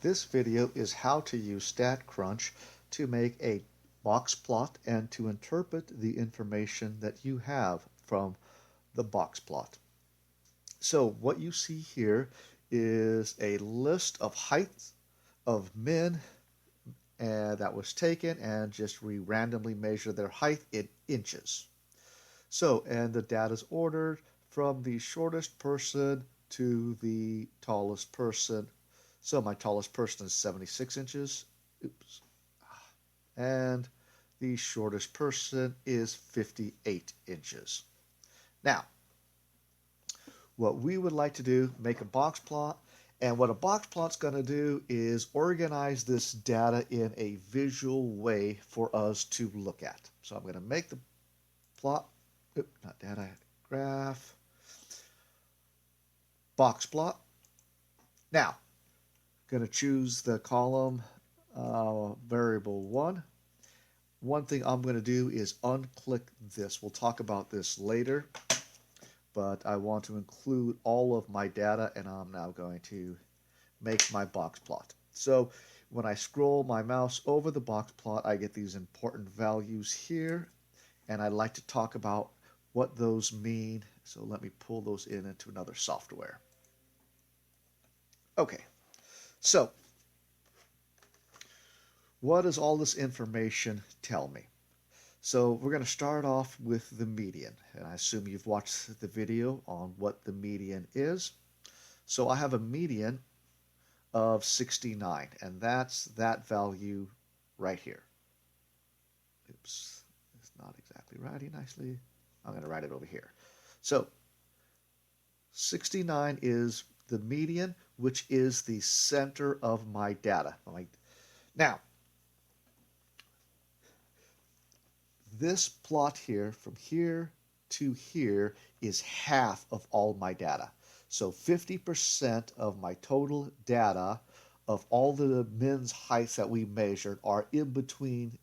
This video is how to use StatCrunch to make a box plot and to interpret the information that you have from the box plot. So what you see here is a list of heights of men that was taken, and just we randomly measure their height in inches. So, and the data is ordered from the shortest person to the tallest person. So my tallest person is 76 inches. Oops. And the shortest person is 58 inches. Now, what we would like to do, make a box plot. And what a box plot's going to do is organize this data in a visual way for us to look at. So I'm going to make the plot, not data, graph, box plot. Now, I'm going to choose the column variable 1. One thing I'm going to do is unclick this. We'll talk about this later, but I want to include all of my data, and I'm now going to make my box plot. So when I scroll my mouse over the box plot, I get these important values here, and I'd like to talk about what those mean. So let me pull those into another software. Okay, so what does all this information tell me? So we're going to start off with the median, and I assume you've watched the video on what the median is. So I have a median of 69, and that's that value right here. Oops, it's not exactly writing nicely. I'm going to write it over here. So 69 is the median, which is the center of my data. Now, this plot here, from here to here, is half of all my data. So 50% of my total data of all the men's heights that we measured are in between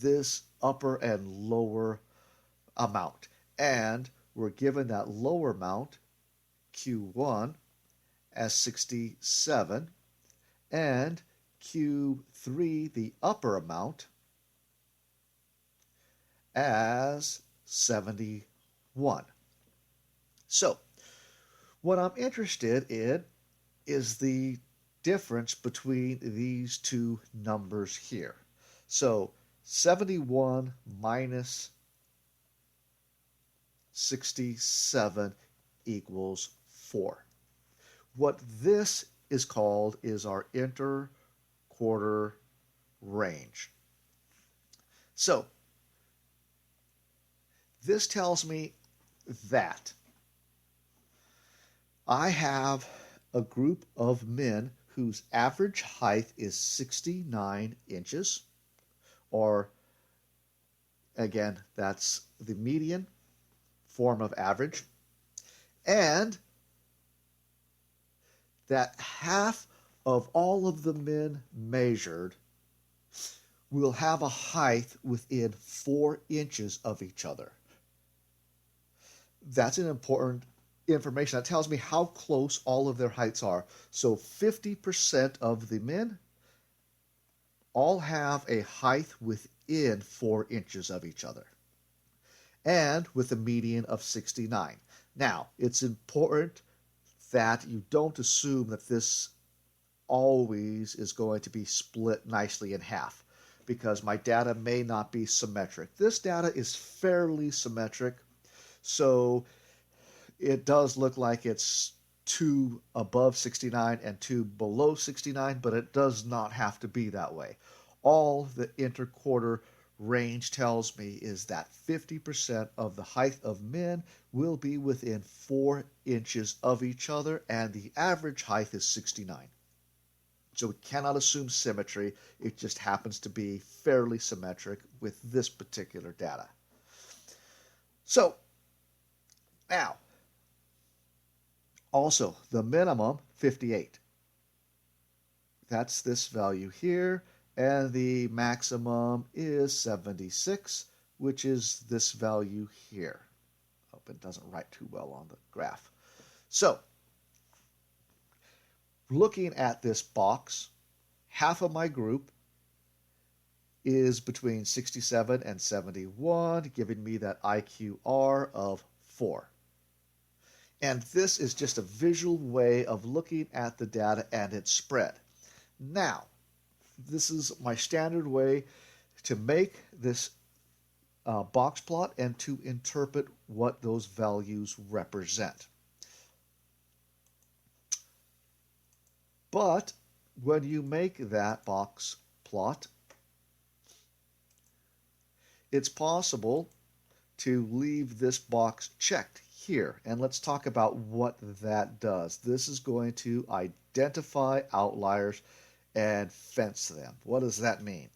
this upper and lower amount. And we're given that lower amount, Q1, as 67, and Q3, the upper amount, as 71. So, what I'm interested in is the difference between these two numbers here. So, 71 minus 67 equals 4. What this is called is our inter-quarter range. So, this tells me that I have a group of men whose average height is 69 inches, or again, that's the median form of average, and that half of all of the men measured will have a height within 4 inches of each other. That's an important information. That tells me how close all of their heights are. So 50% of the men all have a height within 4 inches of each other, and with a median of 69. Now, it's important that you don't assume that this always is going to be split nicely in half, because my data may not be symmetric. This data is fairly symmetric, so it does look like it's 2 above 69 and 2 below 69, but it does not have to be that way. All the interquarter range tells me is that 50% of the height of men will be within 4 inches of each other, and the average height is 69. So we cannot assume symmetry. It just happens to be fairly symmetric with this particular data. So, now, also, the minimum, 58. That's this value here. And the maximum is 76, which is this value here. Hope it doesn't write too well on the graph. So, looking at this box, half of my group is between 67 and 71, giving me that IQR of 4. And this is just a visual way of looking at the data and its spread. Now, this is my standard way to make this box plot and to interpret what those values represent. But when you make that box plot, it's possible to leave this box checked here. And let's talk about what that does. This is going to identify outliers and fence them. What does that mean?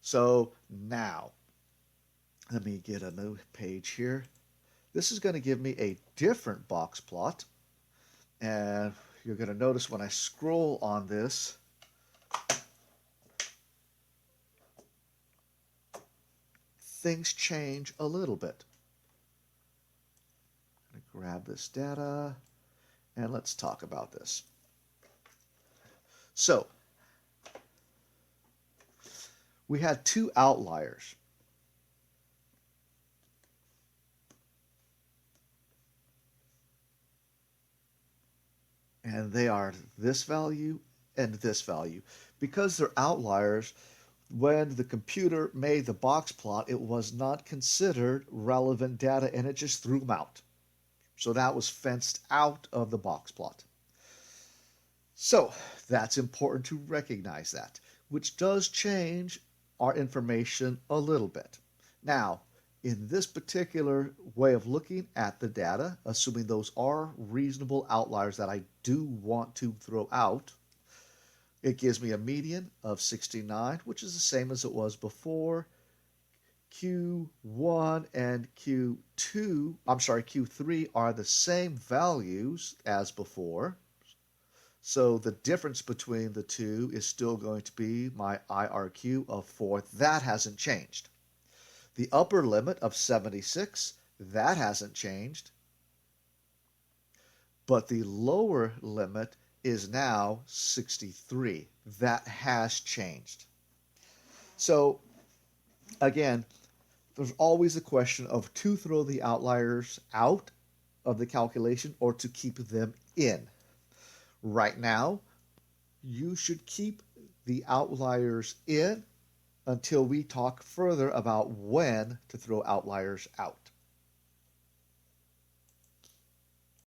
So now, let me get a new page here. This is going to give me a different box plot. And you're going to notice when I scroll on this, things change a little bit. I'm going to grab this data and let's talk about this. So, we had 2 outliers. And they are this value and this value. Because they're outliers, when the computer made the box plot, it was not considered relevant data and it just threw them out. So that was fenced out of the box plot. So that's important to recognize that, which does change our information a little bit. Now, in this particular way of looking at the data, assuming those are reasonable outliers that I do want to throw out, it gives me a median of 69, which is the same as it was before. Q1 and Q3 are the same values as before. So the difference between the two is still going to be my IRQ of 4. That hasn't changed. The upper limit of 76, that hasn't changed. But the lower limit is now 63. That has changed. So, again, there's always a question of to throw the outliers out of the calculation or to keep them in. Right now, you should keep the outliers in until we talk further about when to throw outliers out.